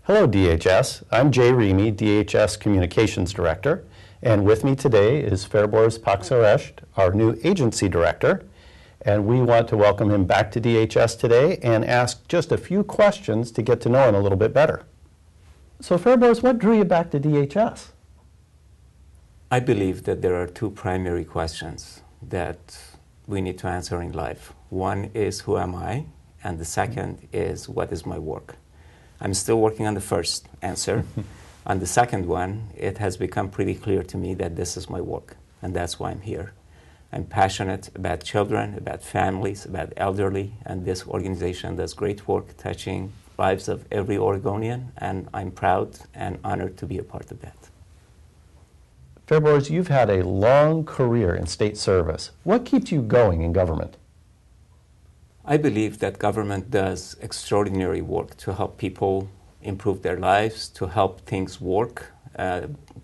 Hello, DHS. I'm Jay Remy, DHS Communications Director, and with me today is Ferboz Paksaresht, our new Agency Director, and we want to welcome him back to DHS today and ask just a few questions to get to know him a little bit better. So Ferboz, what drew you back to DHS? I believe that there are two primary questions that we need to answer in life. One is, who am I? And the second is, what is my work? I'm still working on the first answer. On the second one, it has become pretty clear to me that this is my work, and that's why I'm here. I'm passionate about children, about families, about elderly, and this organization does great work touching lives of every Oregonian, and I'm proud and honored to be a part of that. Ferboz, you've had a long career in state service. What keeps you going in government? I believe that government does extraordinary work to help people improve their lives, to help things work,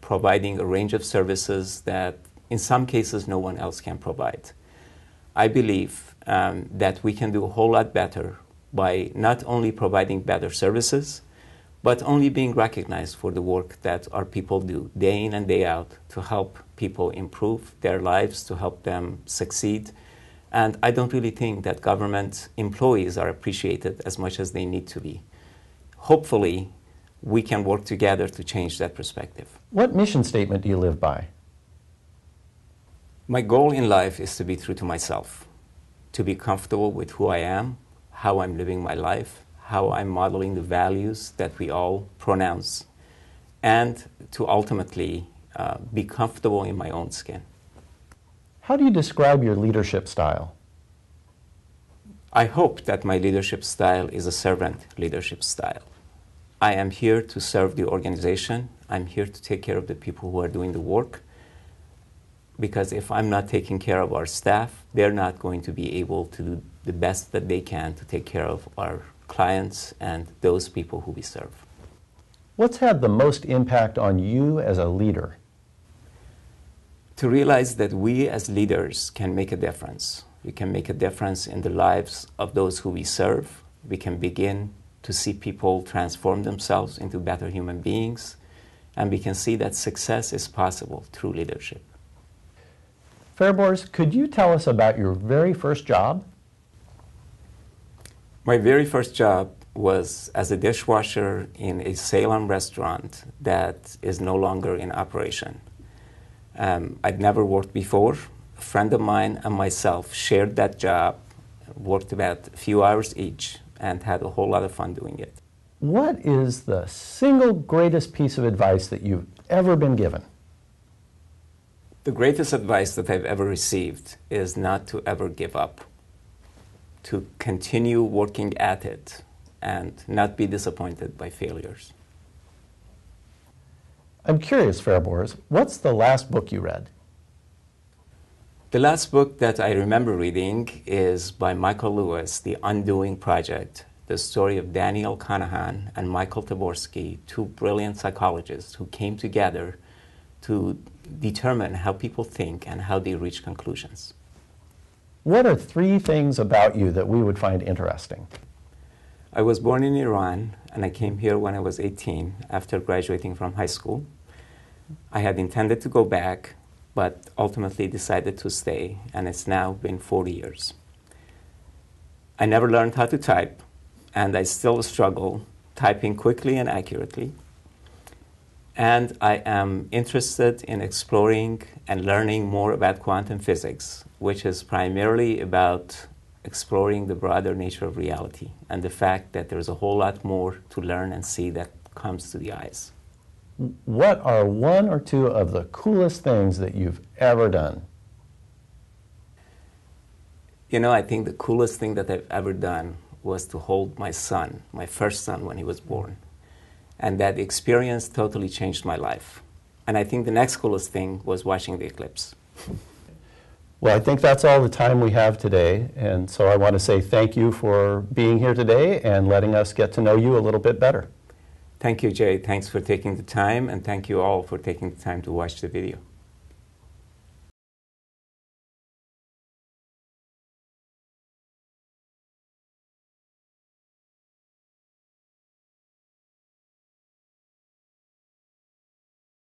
providing a range of services that in some cases no one else can provide. I believe that we can do a whole lot better by not only providing better services, but only being recognized for the work that our people do day in and day out to help people improve their lives, to help them succeed. And I don't really think that government employees are appreciated as much as they need to be. Hopefully, we can work together to change that perspective. What mission statement do you live by? My goal in life is to be true to myself, to be comfortable with who I am, how I'm living my life, how I'm modeling the values that we all pronounce, and to ultimately be comfortable in my own skin. How do you describe your leadership style? I hope that my leadership style is a servant leadership style. I am here to serve the organization. I'm here to take care of the people who are doing the work. Because if I'm not taking care of our staff, they're not going to be able to do the best that they can to take care of our clients and those people who we serve. What's had the most impact on you as a leader? To realize that we as leaders can make a difference. We can make a difference in the lives of those who we serve. We can begin to see people transform themselves into better human beings. And we can see that success is possible through leadership. Ferboz, could you tell us about your very first job? My very first job was as a dishwasher in a Salem restaurant that is no longer in operation. I'd never worked before. A friend of mine and myself shared that job, worked about a few hours each, and had a whole lot of fun doing it. What is the single greatest piece of advice that you've ever been given? The greatest advice that I've ever received is not to ever give up, to continue working at it and not be disappointed by failures. I'm curious, Ferboz, what's the last book you read? The last book that I remember reading is by Michael Lewis, The Undoing Project, the story of Daniel Conahan and Michael Taborski, two brilliant psychologists who came together to determine how people think and how they reach conclusions. What are three things about you that we would find interesting? I was born in Iran, and I came here when I was 18 after graduating from high school. I had intended to go back, but ultimately decided to stay, and it's now been 40 years. I never learned how to type, and I still struggle typing quickly and accurately. And I am interested in exploring and learning more about quantum physics, which is primarily about exploring the broader nature of reality and the fact that there's a whole lot more to learn and see that comes to the eyes. What are one or two of the coolest things that you've ever done? You know, I think the coolest thing that I've ever done was to hold my son, my first son, when he was born. And that experience totally changed my life. And I think the next coolest thing was watching the eclipse. Well, I think that's all the time we have today, and so I want to say thank you for being here today and letting us get to know you a little bit better. Thank you, Jay. Thanks for taking the time, and thank you all for taking the time to watch the video.